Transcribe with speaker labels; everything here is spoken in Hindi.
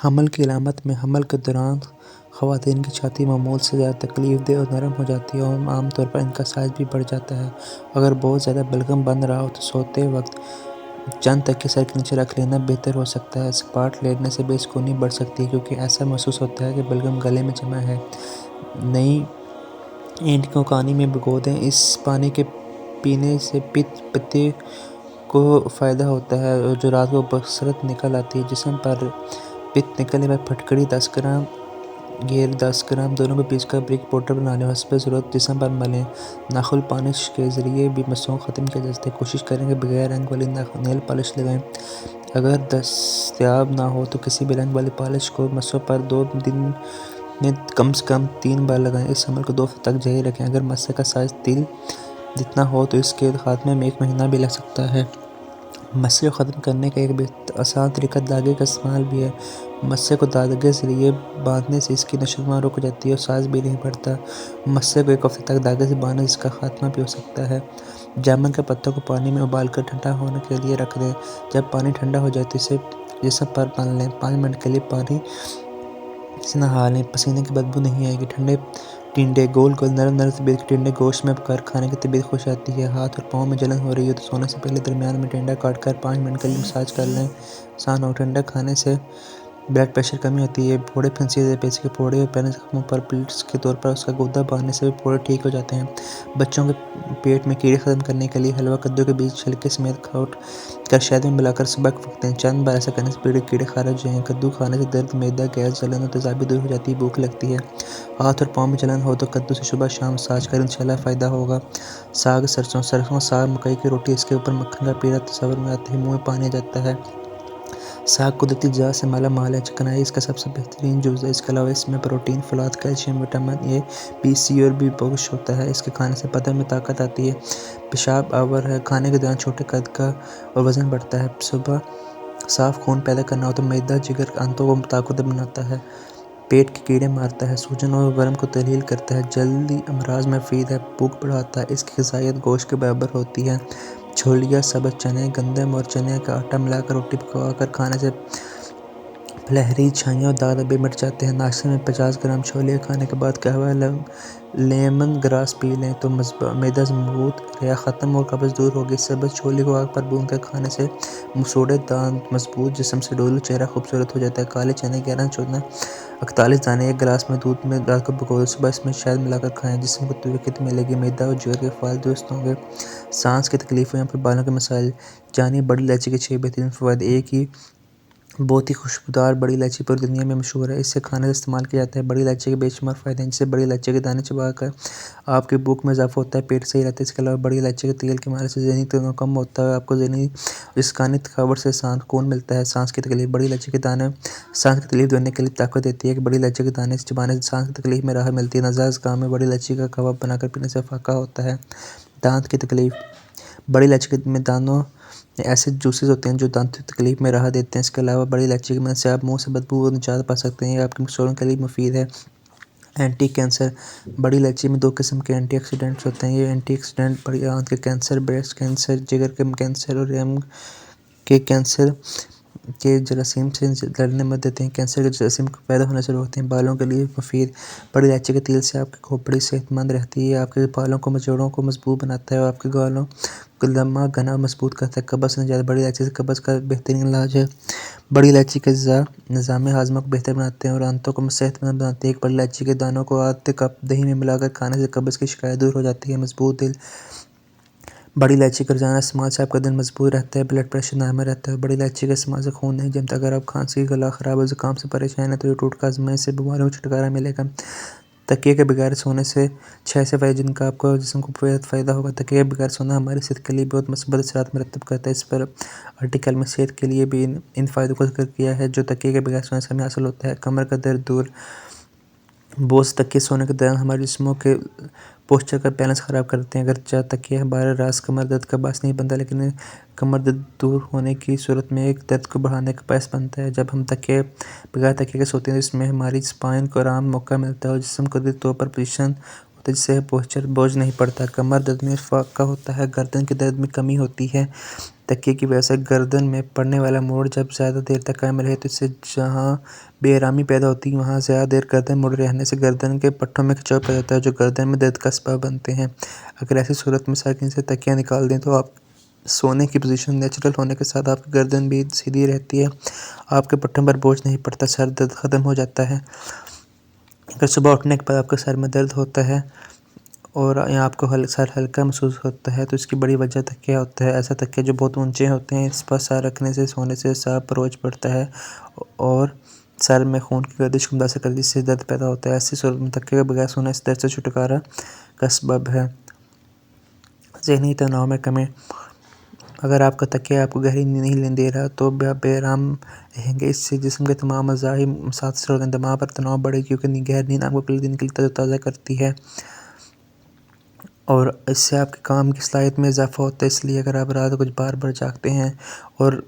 Speaker 1: हमल की अलामत में हमल के दौरान ख़वातीन की छाती मामूल से ज़्यादा तकलीफ़देह और नरम हो जाती है और आम तौर पर इनका साइज़ भी बढ़ जाता है। अगर बहुत ज़्यादा बलगम बन रहा हो तो सोते वक्त चंद तकिए सर के नीचे रख लेना बेहतर हो सकता है। सपाट लेटने से बेसुकूनी बढ़ सकती है क्योंकि ऐसा महसूस होता है कि बलगम गले में जमा है। नई ईंट को पानी में भिगो दें। इस पानी के पीने से पित्त को फ़ायदा होता है और जो रात को बसरत निकल आती है। जिस्म पर पित्त निकलने पर फटकड़ी 10 ग्राम, घेर 10 ग्राम दोनों को पीसकर ब्रिक पाउडर बना लें और हस्ब ज़रूरत जिस्म पर मलें। नाखून पॉलिश के ज़रिए भी मसों को ख़त्म किया जा सकता है। कोशिश करें कि बगैर रंग वाली नेल पॉलिश लगाएं। अगर दस्तयाब ना हो तो किसी भी रंग वाली पॉलिश को मसों पर 2 दिन में कम से कम 3 बार लगाएं। इस अमल को 2 हफ्ते तक जारी रखें। अगर मस्से का साइज़ तिल जितना हो तो इसके खात्मे में 1 महीना भी लग सकता है। मस्से को ख़त्म करने का एक आसान तरीका धागे का इस्तेमाल भी है। मस्से को धागे के ज़रिए बांधने से इसकी नशोनुमा रुक जाती है और साइज़ भी नहीं बढ़ता। मस्से को 1 हफ्ते तक धागे से बांधें जिसका खात्मा भी हो सकता है। जामुन के पत्तों को पानी में उबालकर ठंडा होने के लिए रख दें। जब पानी ठंडा हो जाए तो इसे जिस्म पर मल लें। 5 मिनट के लिए पानी से नहा लें। पसीने की बदबू नहीं आएगी। ठंडे टिंडे गोल नरम तबीयत के टिंडे गोश्त में पकाकर खाने की तबीयत खुश आती है। हाथ और पाँव में जलन हो रही हो तो सोने से पहले दरमियान में टिंडा काटकर 5 मिनट के लिए मसाज कर लें। आसान हो। टिंडा खाने से ब्लड प्रेशर कमी होती है। फोड़े, फुंसी, पेट के फोड़े और पैरों जख्मों पर प्लेट्स के तौर पर उसका गूदा बांधने से भी फोड़े ठीक हो जाते हैं। बच्चों के पेट में कीड़े ख़त्म करने के लिए हलवा कद्दू के बीज छिलके समेत काट कर शहद में मिलाकर सुबह के वक्त दें। चंद बार ऐसा करने से पेट के कीड़े खारिज हो जाएंगे। कद्दू खाने से दर्द, मैदा, गैस, जलन और तेज़ाबी दूर हो जाती है। भूख लगती है, हाथ और पाँव में जलन हो तो कद्दू से सुबह शाम मसाज करें, इंशाल्लाह फ़ायदा होगा। साग, सरसों साग, मकई की रोटी, इसके ऊपर मक्खन का पेड़ा तस्वर में आते ही मुँह में पानी आ जाता है। साग कुदरती ज़ात से माला माल है। चिकनाई इसका सबसे बेहतरीन जुज़ है। इसके अलावा इसमें प्रोटीन, फलाद, calcium, vitamin A, B, C और भी बहुत होता है। इसके खाने से बदन में ताकत आती है। पेशाब आवर है। खाने के दौरान छोटे कद का और वज़न बढ़ता है। सुबह साफ़ खून पैदा करना हो तो मैदा जिगर आंतों को ताकतवर बनाता है। पेट के कीड़े मारता है। सूजन और वर्म को तहलील करता है। जल्दी अमराज में मुफीद है। भूख बढ़ाता है। इसकी ग़िज़ायत गोश्त के बराबर होती है। छोलिया, सब्ज़ चने, गंदम और चने का आटा मिलाकर रोटी पकाकर खाने से फलहरी, छाइयाँ और दाद भी मिट जाते हैं। नाश्ते में 50 ग्राम छोले खाने के बाद कहवा लेमन ग्रास पी लें तो मैदा मजबूत या ख़त्म और कब्ज़ दूर होगी। सब्ज़ छोले को आग पर भून कर खाने से मसूड़े, दांत मजबूत, जिस्म से डोलू, चेहरा खूबसूरत हो जाता है। काले चने 11-14-41 दाने 1 गिलास में दूध में रात को भिगो दें। सुबह इसमें शहद मिलाकर खाएं। जिस्म को ताकत मिलेगी। मैदा और जिगर के फाल दुरुस्त होंगे। सांस की तकलीफ़ों या फिर बालों के मसाइल। जानिए बड़ी इलायची के 6 बेहतरीन फ़वाद। एक ही बहुत ही खुशबूदार बड़ी इलायची पूरी दुनिया में मशहूर है। इसे खाने से इस्तेमाल किया जाता है। बड़ी इलायची के बेशुमार फ़ायदे हैं। जिससे बड़ी इलायची के दाने चबाकर आपकी भूख में इजाफा होता है, पेट सही रहता है। इसके अलावा बड़ी इलायची के तेल की मालिश से ज़हनी तनाव कम होता है। आपको ज़हनी जिस्मानी थकावट से सुकून मिलता है। सांस की तकलीफ। बड़ी इलायची के दाने सांस की तकलीफ देने के लिए ताकत देती है। कि बड़ी इलायची के दाने चबाने से सांस की तकलीफ में राहत मिलती है। नज़ाज काम में बड़ी इलायची का कहवा बनाकर पीने से फ़ाका होता है। दांत की तकलीफ। बड़ी इलायची में दानों ऐसे जूसेस होते हैं जो दांतों की तकलीफ में राहत देते हैं। इसके अलावा बड़ी इलायची की मदद से आप मुंह से बदबू और निजात पा सकते हैं। ये आपके मसूड़ों के लिए मुफीद है। Anti cancer. बड़ी इलायची में 2 किस्म के एंटीऑक्सीडेंट्स होते हैं। ये एंटीऑक्सीडेंट बड़ी आंत के कैंसर, ब्रेस्ट कैंसर, जिगर के कैंसर और रेम के कैंसर के जरासीम से लड़ने में मदद देते हैं। कैंसर के जरासीम को पैदा होने से रोकते हैं। बालों के लिए मुफीद। बड़ी इलायची के तेल से आपकी खोपड़ी सेहतमंद रहती है। आपके बालों को, जोड़ों को मजबूत बनाता है और आपके बालों को लंबा, घना, मजबूत करता है। कब्ज़ से निजात। बड़ी इलायची से कब्ज़ का बेहतरीन इलाज है। बड़ी इलायची के निज़ाम हाज़मा को बेहतर बनाते हैं और आंतों को सेहतमंद बनाते हैं। एक बड़ी इलायची के दानों को आधे कप दही में मिलाकर खाने से कब्ज़ की शिकायत दूर हो जाती है। मजबूत दिल। बड़ी इलायची का रोज़ाना इस्तेमाल से आपका दिल मजबूत रहता है, ब्लड प्रेशर नॉर्मल रहता है। बड़ी इलायची के इस्तेमाल से खून नहीं जमता। अगर आप खांसी, गला ख़राब और ज़ुकाम से परेशान हैं तो ये टोटका आज़माएं, इससे बीमारियों से छुटकारा मिलेगा। तकिए के बगैर सोने से 6 से फ़ायदे जिनका आपको जिस्म को फ़ायदा होगा। तकिए के बगैर सोना हमारी सेहत के लिए बहुत मुस्बत असरात मरतब करता है। इस पर आर्टिकल में सेहत के लिए भी इन फ़ायदों का ज़िक्र किया है जो तकिए के बगैर सोने से हमें हासिल होता है। कमर का दर्द दूर। बहुत से तकिए सोने के दौरान हमारे जिस्मों के पोस्चर का बैलेंस ख़राब करते हैं। अगर तकिए हमारे रास कमर दर्द का बायस नहीं बनता, लेकिन कमर दर्द दूर होने की सूरत में एक दर्द को बढ़ाने का बायस बनता है। जब हम बगैर तकिए के सोते हैं तो इसमें हमारी स्पाइन को आराम मौका मिलता है और जिस्म कुदरती तौर पर पोजीशन तो जिससे पोस्चर बोझ नहीं पड़ता। कमर दर्द में फ़ाका होता है, गर्दन के दर्द में कमी होती है। तकिए की वजह से गर्दन में पड़ने वाला मोड़ जब ज़्यादा देर तक कायम रहे तो इससे जहाँ बेआरामी पैदा होती है वहाँ ज़्यादा देर गर्दन मुड़े रहने से गर्दन के पट्टों में खिंचाव पैदा होता है जो गर्दन में दर्द का सबब बनते हैं। अगर ऐसी सूरत में साकिन से तकिया निकाल दें तो आप सोने की पोजीशन नेचुरल होने के साथ आपकी गर्दन भी सीधी रहती है, आपके पट्टों पर बोझ नहीं पड़ता, सर दर्द ख़त्म हो जाता है। अगर सुबह उठने के बाद आपके सर में दर्द होता है और या आपको सर हल्का महसूस होता है तो इसकी बड़ी वजह तकिया होता है। ऐसा तकिया जो बहुत ऊंचे होते हैं, इस पर सर रखने से सोने से सर पर बोझ पड़ता है और सर में खून की गर्दिश को मुतासर कर जिससे दर्द पैदा होता है। ऐसी सूरत में तकिए के बगैर सोना इस दर्द से छुटकारा का सबब है। ज़हनी तनाव में कमी, अगर आपका तकिया आपको गहरी नींद नहीं लेने दे रहा तो आप बेआराम रहेंगे। इससे जिस्म के तमाम अज़ाए मुतासर होंगे, दिमाग पर तनाव बढ़ेगा क्योंकि गहरी नींद आपको अगले दिन के लिए तरोताज़ा करती है और इससे आपके काम की सलाहियत में इजाफ़ा होता है। इसलिए अगर आप रात को कुछ बार-बार जागते हैं और